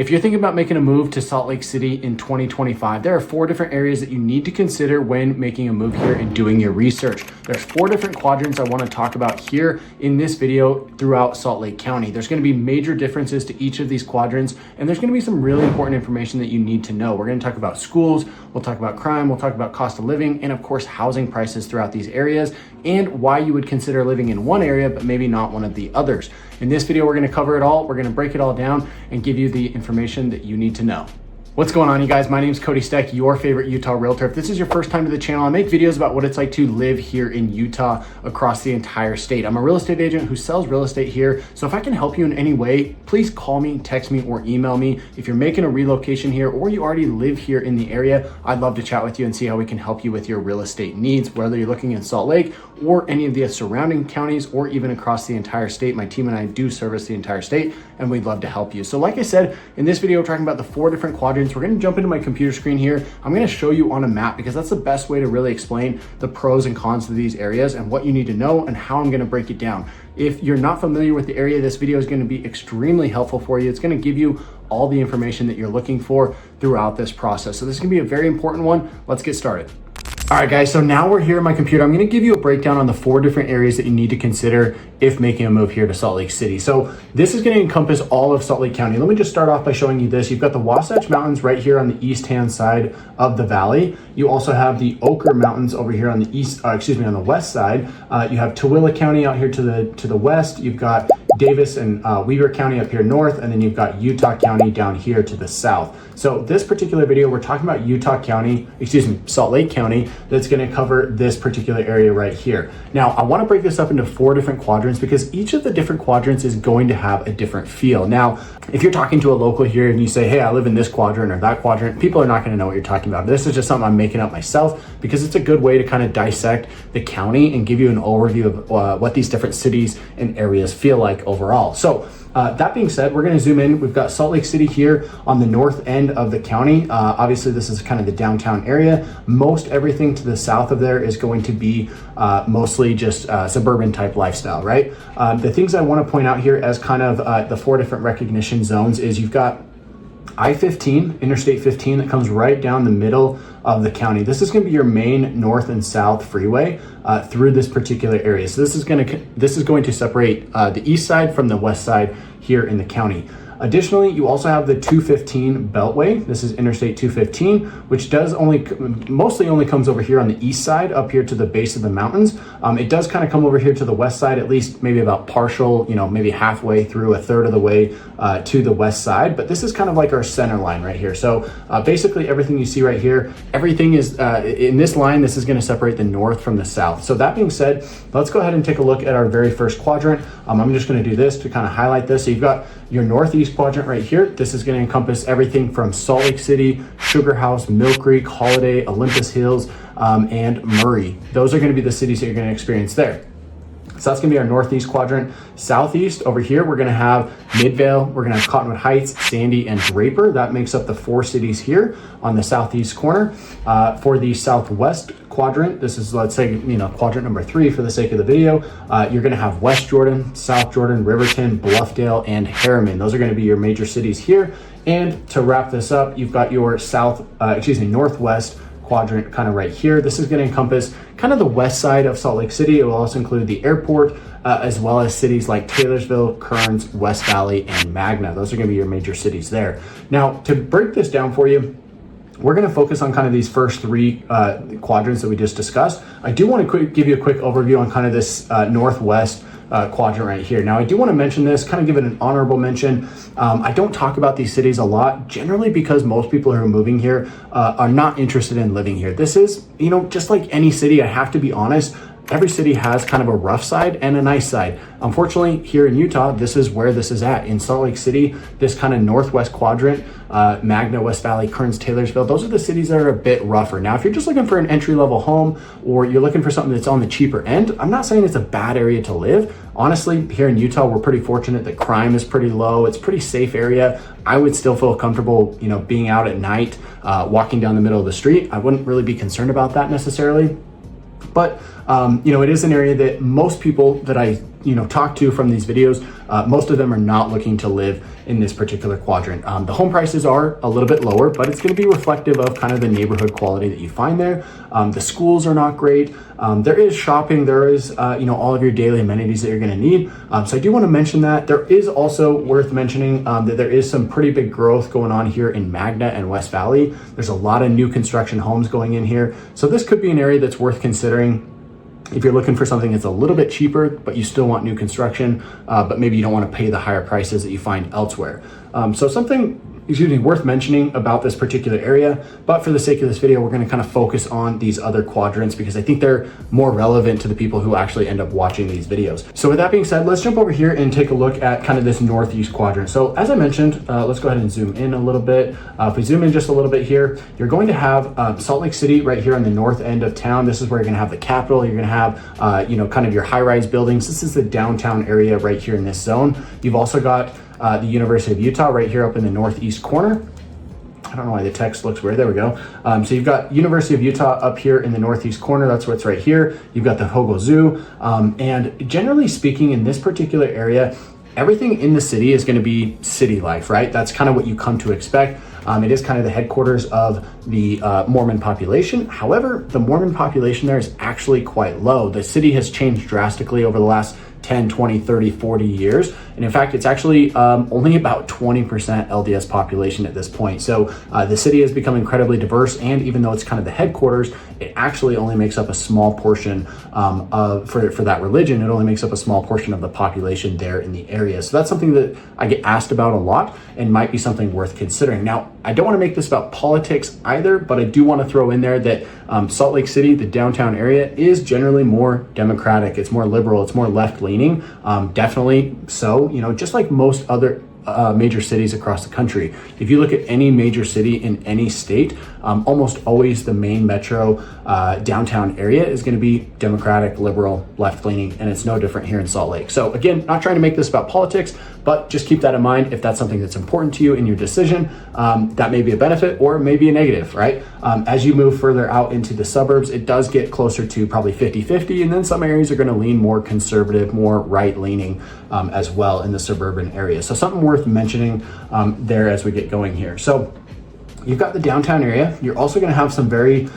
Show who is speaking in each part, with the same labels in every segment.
Speaker 1: If you're thinking about making a move to Salt Lake City in 2025, there are 4 different areas that you need to consider when making a move here and doing your research. There's 4 different quadrants I want to talk about here in this video throughout Salt Lake County. There's going to be major differences to each of these quadrants, and there's going to be some really important information that you need to know. We're going to talk about schools, we'll talk about crime, we'll talk about cost of living, and of course, housing prices throughout these areas, and why you would consider living in one area, but maybe not one of the others. In this video, we're going to cover it all. We're going to break it all down and give you the information that you need to know. What's going on, you guys? My name is Cody Steck, your favorite Utah realtor. If this is your first time to the channel, I make videos about what it's like to live here in Utah across the entire state. I'm a real estate agent who sells real estate here. So if I can help you in any way, please call me, text me, or email me. If you're making a relocation here or you already live here in the area, I'd love to chat with you and see how we can help you with your real estate needs, whether you're looking in Salt Lake or any of the surrounding counties or even across the entire state. My team and I do service the entire state, and we'd love to help you. So like I said, in this video, we're talking about the 4 different quadrants. We're going to jump into my computer screen here. I'm going to show you on a map because that's the best way to really explain the pros and cons of these areas and what you need to know and how I'm going to break it down. If you're not familiar with the area, this video is going to be extremely helpful for you. It's going to give you all the information that you're looking for throughout this process. So this is going to be a very important one. Let's get started. All right, guys, so now we're here in my computer. I'm going to give you a breakdown on the 4 different areas that you need to consider if making a move here to Salt Lake City. So this is going to encompass all of Salt Lake County. Let me just start off by showing you this. You've got the Wasatch Mountains right here on the east-hand side of the valley. You also have the Ochre Mountains over here on the on the west side. You have Tooele County out here to the west. You've got Davis and Weber County up here north, and then you've got Utah County down here to the south. So this particular video, we're talking about Salt Lake County, that's going to cover this particular area right here. Now, I want to break this up into 4 different quadrants because each of the different quadrants is going to have a different feel. Now, if you're talking to a local here and you say, hey, I live in this quadrant or that quadrant, people are not going to know what you're talking about. This is just something I'm making up myself because it's a good way to kind of dissect the county and give you an overview of what these different cities and areas feel like overall. So that being said, we're going to zoom in. We've got Salt Lake City here on the north end of the county. Obviously, this is kind of the downtown area. Most everything to the south of there is going to be mostly just suburban type lifestyle, right? The things I want to point out here as kind of the 4 different recognition zones is you've got I-15, Interstate 15, that comes right down the middle of the county. This is going to be your main north and south freeway through this particular area. So this is going to separate the east side from the west side here in the county. Additionally, you also have the 215 Beltway. This is Interstate 215, which does mostly only comes over here on the east side, up here to the base of the mountains. It does kind of come over here to the west side, at least maybe about partial, maybe halfway through, a third of the way to the west side. But this is kind of like our center line right here. So basically everything you see right here, everything is in this line. This is going to separate the north from the south. So that being said, let's go ahead and take a look at our very first quadrant. I'm just going to do this to kind of highlight this. So you've got your northeast quadrant right here. This is going to encompass everything from Salt Lake City, Sugar House, Mill Creek, Holiday, Olympus Hills, and Murray. Those are going to be the cities that you're going to experience there. So that's going to be our northeast quadrant. Southeast over here, we're going to have Midvale, we're going to have Cottonwood Heights, Sandy, and Draper. That makes up the 4 cities here on the southeast corner. For the southwest quadrant, this is, let's say, quadrant number 3 for the sake of the video. You're going to have West Jordan, South Jordan, Riverton, Bluffdale, and Harriman. Those are going to be your major cities here. And to wrap this up, you've got your northwest quadrant kind of right here. This is going to encompass kind of the west side of Salt Lake City. It will also include the airport, as well as cities like Taylorsville, Kearns, West Valley, and Magna. Those are going to be your major cities there. Now, to break this down for you, we're going to focus on kind of these first 3 quadrants that we just discussed. I do want to give you a quick overview on kind of this northwest quadrant right here. Now, I do want to mention this, kind of give it an honorable mention. I don't talk about these cities a lot, generally because most people who are moving here are not interested in living here. This is, just like any city, I have to be honest, every city has kind of a rough side and a nice side. Unfortunately, here in Utah, this is where this is at. In Salt Lake City, this kind of northwest quadrant, Magna, West Valley, Kearns, Taylorsville, those are the cities that are a bit rougher. Now, if you're just looking for an entry-level home or you're looking for something that's on the cheaper end, I'm not saying it's a bad area to live. Honestly, here in Utah, we're pretty fortunate that crime is pretty low. It's a pretty safe area. I would still feel comfortable, being out at night, walking down the middle of the street. I wouldn't really be concerned about that necessarily. But It is an area that most people that I talk to from these videos, most of them are not looking to live in this particular quadrant. The home prices are a little bit lower, but it's going to be reflective of kind of the neighborhood quality that you find there. The schools are not great. There is shopping, there is all of your daily amenities that you're going to need. So I do want to mention that. There is also worth mentioning that there is some pretty big growth going on here in Magna and West Valley. There's a lot of new construction homes going in here. So this could be an area that's worth considering if you're looking for something that's a little bit cheaper, but you still want new construction, but maybe you don't want to pay the higher prices that you find elsewhere. So something worth mentioning about this particular area, but for the sake of this video, we're going to kind of focus on these other quadrants because I think they're more relevant to the people who actually end up watching these videos. So with that being said, let's jump over here and take a look at kind of this northeast quadrant. So as I mentioned, let's go ahead and zoom in a little bit. If we zoom in just a little bit here, you're going to have Salt Lake City right here on the north end of town. This is where you're going to have the Capitol. You're going to have, kind of your high-rise buildings. This is the downtown area right here in this zone. You've also got the University of Utah right here up in the northeast corner. I don't know why the text looks weird. There we go. So you've got University of Utah up here in the northeast corner. That's what's right here. You've got the Hogle Zoo. And generally speaking, in this particular area, everything in the city is going to be city life, right? That's kind of what you come to expect. It is kind of the headquarters of the Mormon population. However, the Mormon population there is actually quite low. The city has changed drastically over the last 10, 20, 30, 40 years. And in fact, it's actually only about 20% LDS population at this point. So the city has become incredibly diverse. And even though it's kind of the headquarters, it actually only makes up a small portion for that religion. It only makes up a small portion of the population there in the area. So that's something that I get asked about a lot and might be something worth considering. Now, I don't want to make this about politics either, but I do want to throw in there that Salt Lake City, the downtown area, is generally more democratic. It's more liberal. It's more left-leaning. Definitely so, just like most other major cities across the country. If you look at any major city in any state, almost always the main metro downtown area is going to be Democratic, liberal, left-leaning, and it's no different here in Salt Lake. So again, not trying to make this about politics, but just keep that in mind. If that's something that's important to you in your decision, that may be a benefit or maybe a negative, right? As you move further out into the suburbs, it does get closer to probably 50-50, and then some areas are going to lean more conservative, more right-leaning as well in the suburban area. So something worth mentioning there as we get going here. So you've got the downtown area. You're also going to have some very,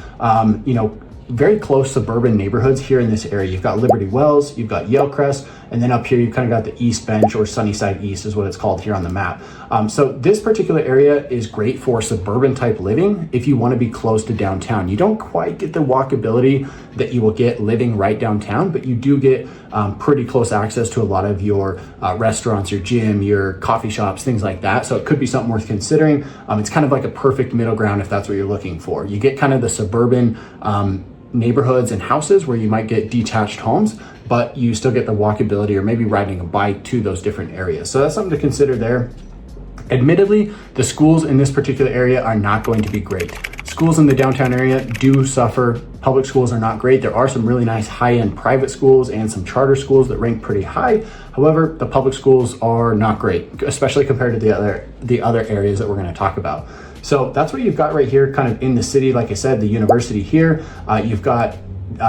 Speaker 1: very close suburban neighborhoods here in this area. You've got Liberty Wells, you've got Yellcrest, and then up here you've kind of got the East Bench, or Sunnyside East is what it's called here on the map. So this particular area is great for suburban type living if you want to be close to downtown. You don't quite get the walkability that you will get living right downtown, but you do get pretty close access to a lot of your restaurants, your gym, your coffee shops, things like that. So it could be something worth considering. It's kind of like a perfect middle ground if that's what you're looking for. You get kind of the suburban neighborhoods and houses where you might get detached homes, but you still get the walkability or maybe riding a bike to those different areas. So that's something to consider there. Admittedly, the schools in this particular area are not going to be great. Schools in the downtown area do suffer. Public schools are not great. There are some really nice high-end private schools and some charter schools that rank pretty high. However, the public schools are not great, especially compared to the other areas that we're going to talk about. So that's what you've got right here kind of in the city. Like I said, the university here, you've got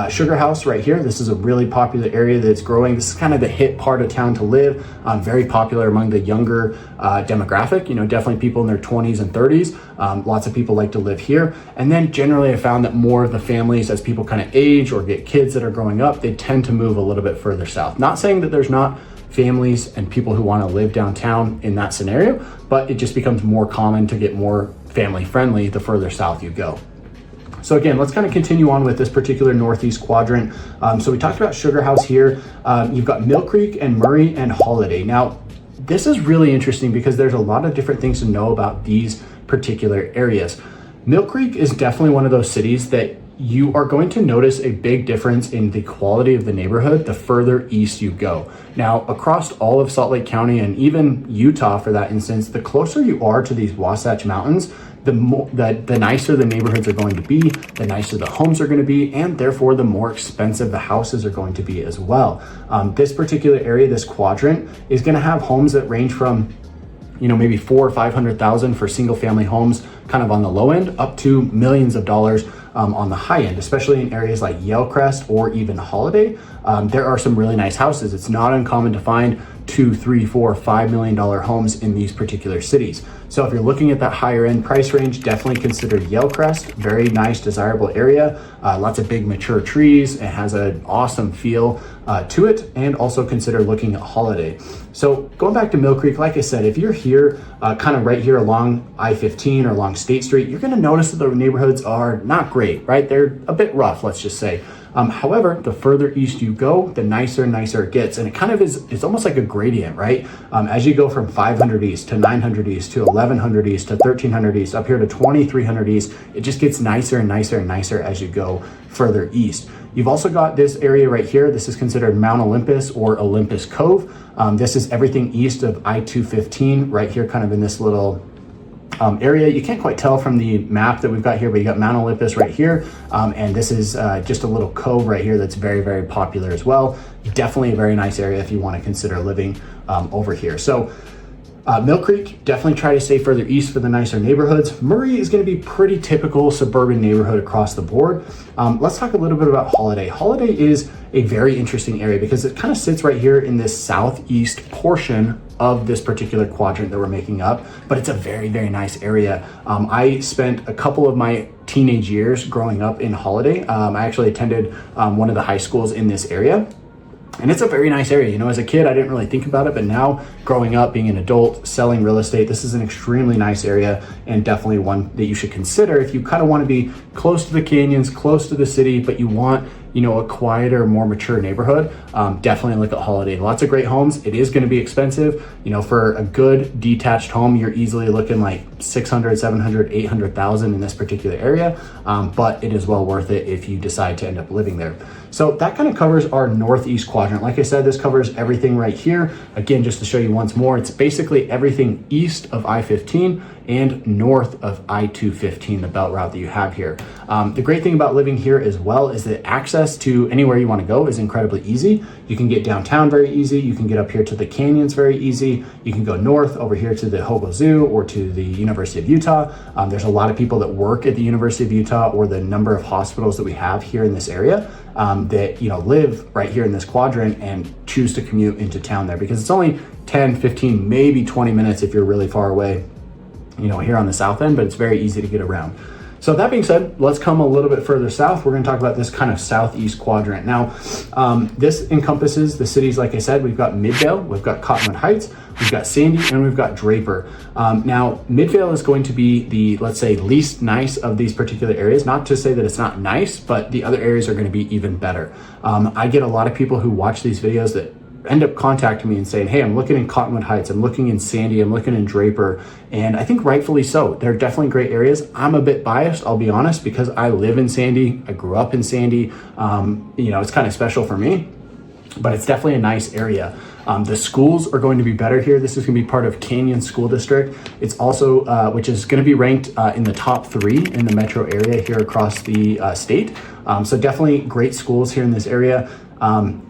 Speaker 1: Sugar House right here. This is a really popular area that's growing. This is kind of the hip part of town to live. Very popular among the younger demographic, definitely people in their 20s and 30s. Lots of people like to live here. And then generally I found that more of the families, as people kind of age or get kids that are growing up, they tend to move a little bit further south. Not saying that there's not families and people who want to live downtown in that scenario, but it just becomes more common to get more family friendly the further south you go. So again, let's kind of continue on with this particular northeast quadrant. So we talked about Sugar House here. You've got Mill Creek and Murray and Holiday. Now, this is really interesting because there's a lot of different things to know about these particular areas. Mill Creek is definitely one of those cities that you are going to notice a big difference in the quality of the neighborhood the further east you go. Now, across all of Salt Lake County and even Utah for that instance, the closer you are to these Wasatch Mountains, the nicer the neighborhoods are going to be, the nicer the homes are going to be, and therefore the more expensive the houses are going to be as well. This particular area, this quadrant, is going to have homes that range from maybe $400,000 or $500,000 for single family homes, kind of on the low end, up to millions of dollars on the high end, especially in areas like Yalecrest or even Holiday. There are some really nice houses. It's not uncommon to find $2, $3, $4, $5 million homes in these particular cities. So if you're looking at that higher end price range, definitely consider Yalecrest. Very nice, desirable area. Lots of big mature trees. It has an awesome feel to it, and also consider looking at Holiday. So going back to Mill Creek, like I said, if you're here, kind of right here along I-15 or along State Street, you're gonna notice that the neighborhoods are not great, right? They're a bit rough, let's just say. However, the further east you go, the nicer and nicer it gets. And it kind of is, it's almost like a gradient, right? As you go from 500 east to 900 east to 1100 east to 1300 east, up here to 2300 east, it just gets nicer and nicer and nicer as you go further east. You've also got this area right here. This is considered Mount Olympus or Olympus Cove. This is everything east of I-215, right here, kind of in this little area. You can't quite tell from the map that we've got here, but you got Mount Olympus right here. And this is just a little cove right here that's very, very popular as well. Definitely a very nice area if you want to consider living over here. So Mill Creek, definitely try to stay further east for the nicer neighborhoods. Murray is going to be pretty typical suburban neighborhood across the board. Let's talk a little bit about Holiday. Holiday is a very interesting area because it kind of sits right here in this southeast portion of this particular quadrant that we're making up, but it's a very, very nice area. I spent a couple of my teenage years growing up in Holiday. I actually attended one of the high schools in this area. And it's a very nice area. You know, as a kid, I didn't really think about it, but now growing up, being an adult, selling real estate, this is an extremely nice area and definitely one that you should consider if you kind of want to be close to the canyons, close to the city, but you want, you know, a quieter, more mature neighborhood. Definitely look at Holiday. Lots of great homes. It is going to be expensive. You know, for a good detached home, you're easily looking like 600, 700, 800,000 in this particular area. But it is well worth it if you decide to end up living there. So that kind of covers our northeast quadrant. Like I said, this covers everything right here. Again, just to show you once more, it's basically everything east of I-15 and north of I-215, the belt route that you have here. The great thing about living here as well is that access to anywhere you want to go is incredibly easy. You can get downtown very easy. You can get up here to the canyons very easy. You can go north over here to the Hobo Zoo or to the University of Utah. There's a lot of people that work at the University of Utah or the number of hospitals that we have here in this area that, you know, live right here in this quadrant and choose to commute into town there because it's only 10, 15, maybe 20 minutes if you're really far away, you know, here on the south end, but it's very easy to get around. So that being said, let's come a little bit further south. We're going to talk about this kind of southeast quadrant. Now, this encompasses the cities, like I said, we've got Midvale, we've got Cottonwood Heights, we've got Sandy, and we've got Draper. Now, Midvale is going to be the, let's say, least nice of these particular areas. Not to say that it's not nice, but the other areas are going to be even better. I get a lot of people who watch these videos that end up contacting me and saying, hey, I'm looking in Cottonwood Heights, I'm looking in Sandy, I'm looking in Draper, and I think rightfully so. They're definitely great areas. I'm a bit biased, I'll be honest, because I live in Sandy, I grew up in Sandy. You know, it's kind of special for me, but it's definitely a nice area. The schools are going to be better here. This is going to be part of Canyon School District. It's also, which is going to be ranked in the top 3 in the metro area here across the state. So definitely great schools here in this area.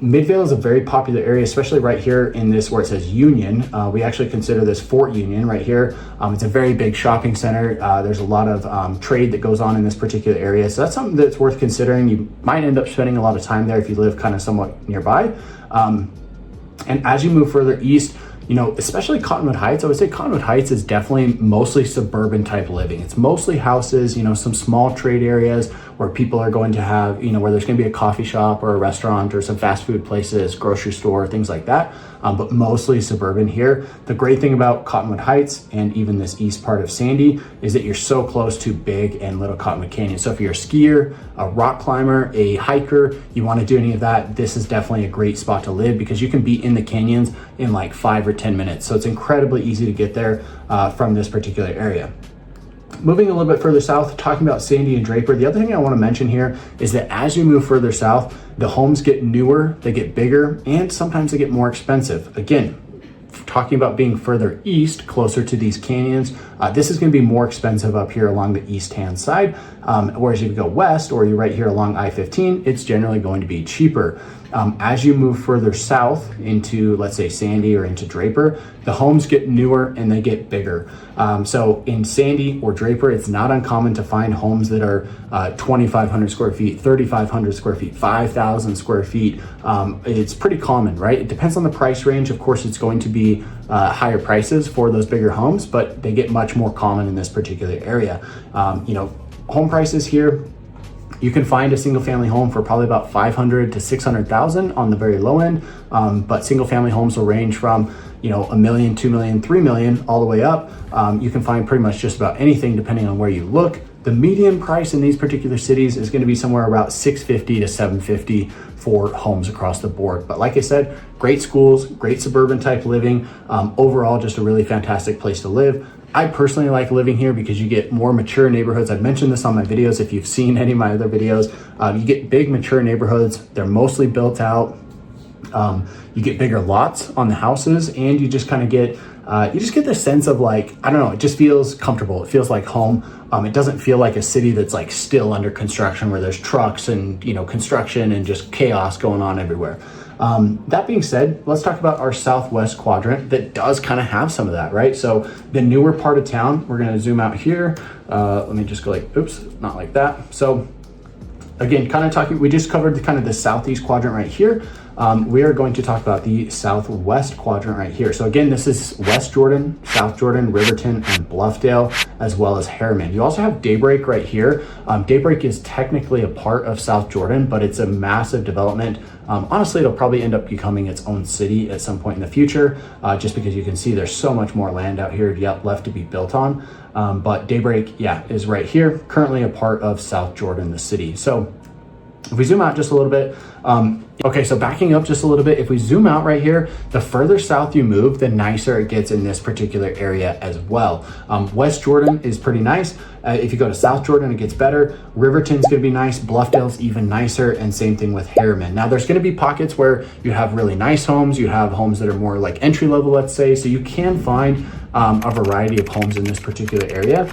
Speaker 1: Midvale is a very popular area, especially right here in this where it says Union. We actually consider this Fort Union right here. It's a very big shopping center. There's a lot of trade that goes on in this particular area. So that's something that's worth considering. You might end up spending a lot of time there if you live kind of somewhat nearby. And as you move further east, you know, especially Cottonwood Heights, I would say Cottonwood Heights is definitely mostly suburban type living. It's mostly houses, you know, some small trade areas where people are going to have, you know, where there's going to be a coffee shop or a restaurant or some fast food places, grocery store, things like that. But mostly suburban here. The great thing about Cottonwood Heights and even this east part of Sandy is that you're so close to Big and Little Cottonwood Canyon. So if you're a skier, a rock climber, a hiker, you want to do any of that, this is definitely a great spot to live because you can be in the canyons in like 5 or 10 minutes. So it's incredibly easy to get there from this particular area. Moving a little bit further south, talking about Sandy and Draper, the other thing I want to mention here is that as you move further south, the homes get newer, they get bigger, and sometimes they get more expensive. Again, talking about being further east, closer to these canyons, this is going to be more expensive up here along the east-hand side. Whereas if you go west or you're right here along I-15, it's generally going to be cheaper. As you move further south into, let's say, Sandy or into Draper, the homes get newer and they get bigger. So in Sandy or Draper, it's not uncommon to find homes that are 2,500 square feet, 3,500 square feet, 5,000 square feet. It's pretty common, right? It depends on the price range. Of course, it's going to be higher prices for those bigger homes, but they get much more common in this particular area. Home prices here, you can find a single family home for probably about 500 to 600,000 on the very low end. But single family homes will range from, $1 million, $2 million, $3 million, all the way up. You can find pretty much just about anything depending on where you look. The median price in these particular cities is going to be somewhere about $650 to $750 for homes across the board. But like I said, great schools, great suburban type living, overall just a really fantastic place to live. I personally like living here because you get more mature neighborhoods. I've mentioned this on my videos. If you've seen any of my other videos, you get big mature neighborhoods. They're mostly built out. You get bigger lots on the houses, and you just kind of get this sense of it just feels comfortable. It feels like home. It doesn't feel like a city that's like still under construction where there's trucks and, construction and just chaos going on everywhere. That being said, let's talk about our southwest quadrant that does kind of have some of that, right? So the newer part of town, we're going to zoom out here. Let me just go not like that. So again, we just covered the southeast quadrant right here. We are going to talk about the southwest quadrant right here. So again, this is West Jordan, South Jordan, Riverton, and Bluffdale, as well as Harriman. You also have Daybreak right here. Daybreak is technically a part of South Jordan, but it's a massive development. Honestly, it'll probably end up becoming its own city at some point in the future, just because you can see there's so much more land out here yet left to be built on. But Daybreak, is right here, currently a part of South Jordan, the city. So if we zoom out just a little bit, so backing up just a little bit, if we zoom out right here, the further south you move, the nicer it gets in this particular area as well. West Jordan is pretty nice. If you go to South Jordan, it gets better. Riverton's gonna be nice. Bluffdale's even nicer, and same thing with Harriman. Now there's gonna be pockets where you have really nice homes. You have homes that are more like entry level, let's say. So you can find a variety of homes in this particular area.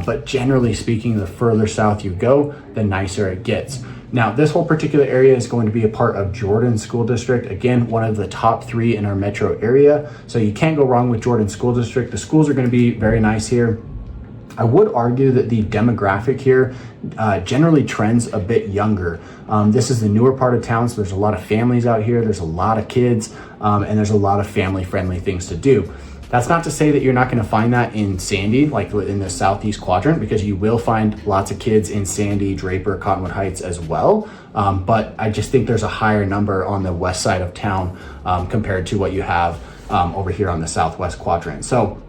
Speaker 1: But generally speaking, the further south you go, the nicer it gets. Now, this whole particular area is going to be a part of Jordan School District. Again, one of the top 3 in our metro area. So you can't go wrong with Jordan School District. The schools are going to be very nice here. I would argue that the demographic here generally trends a bit younger. This is the newer part of town, so there's a lot of families out here. There's a lot of kids, and there's a lot of family-friendly things to do. That's not to say that you're not going to find that in Sandy, like in the southeast quadrant, because you will find lots of kids in Sandy, Draper, Cottonwood Heights as well. But I just think there's a higher number on the west side of town compared to what you have over here on the southwest quadrant. So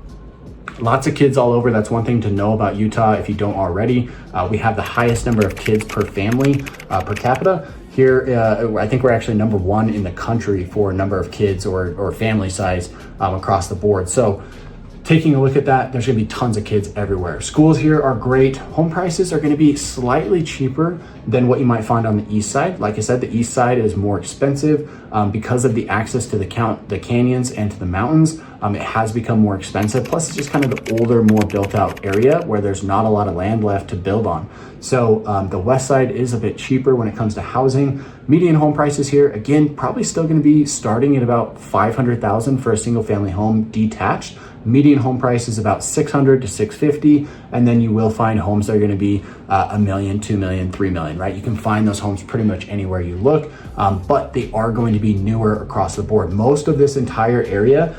Speaker 1: lots of kids all over. That's one thing to know about Utah if you don't already. We have the highest number of kids per family per capita. Here, I think we're actually number 1 in the country for number of kids or family size across the board. So taking a look at that, there's going to be tons of kids everywhere. Schools here are great. Home prices are going to be slightly cheaper than what you might find on the east side. Like I said, the east side is more expensive because of the access to the canyons and to the mountains. It has become more expensive. Plus, it's just kind of the older, more built out area where there's not a lot of land left to build on. So the west side is a bit cheaper when it comes to housing. Median home prices here, again, probably still going to be starting at about $500,000 for a single family home detached. Median home price is about $600 to $650, and then you will find homes that are going to be $1 million, $2 million, $3 million, right? You can find those homes pretty much anywhere you look, but they are going to be newer across the board. Most of this entire area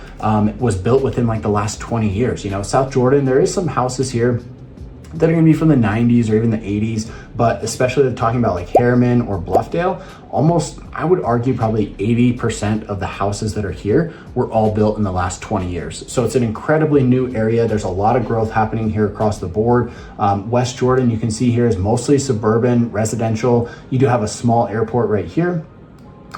Speaker 1: was built within like the last 20 years. South Jordan, there is some houses here that are going to be from the 90s or even the 80s, but especially talking about like Harriman or Bluffdale, almost, I would argue probably 80% of the houses that are here were all built in the last 20 years. So it's an incredibly new area. There's a lot of growth happening here across the board. West Jordan, you can see here, is mostly suburban, residential. You do have a small airport right here.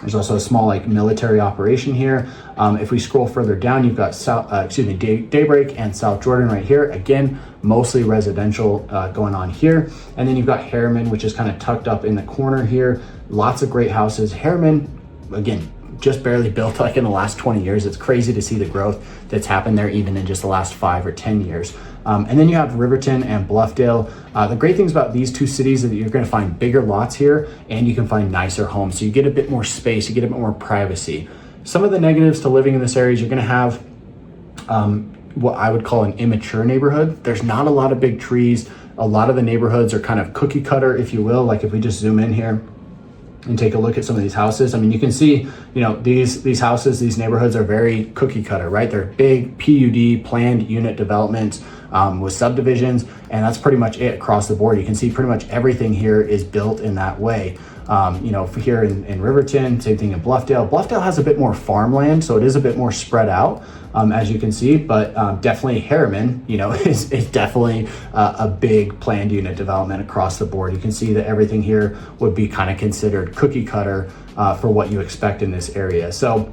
Speaker 1: There's also a small military operation here. If we scroll further down, you've got Daybreak and South Jordan right here. Again, mostly residential going on here. And then you've got Harriman, which is kind of tucked up in the corner here. Lots of great houses. Harriman, again, just barely built like in the last 20 years. It's crazy to see the growth that's happened there even in just the last 5 or 10 years. And then you have Riverton and Bluffdale. The great things about these two cities is that you're going to find bigger lots here and you can find nicer homes. So you get a bit more space, you get a bit more privacy. Some of the negatives to living in this area is you're going to have what I would call an immature neighborhood. There's not a lot of big trees. A lot of the neighborhoods are kind of cookie cutter, if you will. Like if we just zoom in here and take a look at some of these houses, I mean, you can see, you know, these houses, these neighborhoods are very cookie cutter, right? They're big PUD, planned unit developments with subdivisions, and that's pretty much it across the board. You can see pretty much everything here is built in that way. You know, for here in Riverton, same thing in Bluffdale. Bluffdale has a bit more farmland, so it is a bit more spread out, as you can see, but definitely Harriman, you know, is definitely a big planned unit development across the board. You can see that everything here would be kind of considered cookie cutter for what you expect in this area. So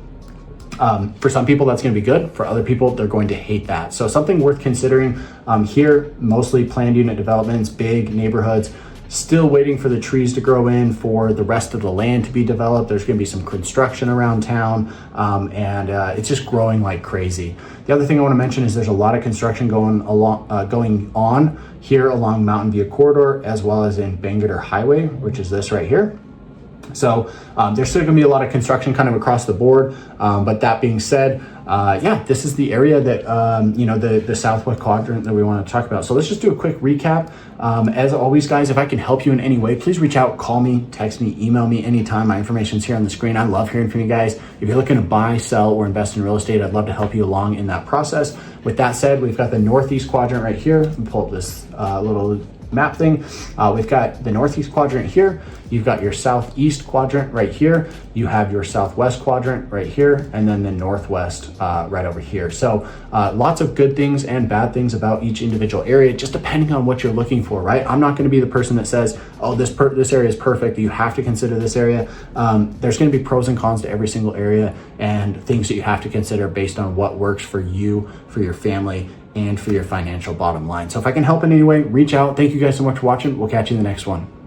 Speaker 1: for some people that's going to be good. For other people, they're going to hate that. So something worth considering here, mostly planned unit developments, big neighborhoods, still waiting for the trees to grow in for the rest of the land to be developed. There's going to be some construction around town, and it's just growing like crazy. The other thing I want to mention is there's a lot of construction going on here along Mountain View Corridor, as well as in Bangor Highway, which is this right here. So there's still going to be a lot of construction kind of across the board. But that being said, yeah, this is the area that, you know, the Southwest quadrant that we want to talk about. So let's just do a quick recap. As always, guys, if I can help you in any way, please reach out, call me, text me, email me anytime. My information's here on the screen. I love hearing from you guys. If you're looking to buy, sell, or invest in real estate, I'd love to help you along in that process. With that said, we've got the Northeast quadrant right here. Let me pull up this little map thing. We've got the Northeast quadrant here. You've got your Southeast quadrant right here. You have your Southwest quadrant right here, and then the Northwest right over here. So lots of good things and bad things about each individual area, just depending on what you're looking for, right? I'm not going to be the person that says, oh, this area is perfect, you have to consider this area. There's going to be pros and cons to every single area and things that you have to consider based on what works for you, for your family, and for your financial bottom line. So if I can help in any way, reach out. Thank you guys so much for watching. We'll catch you in the next one.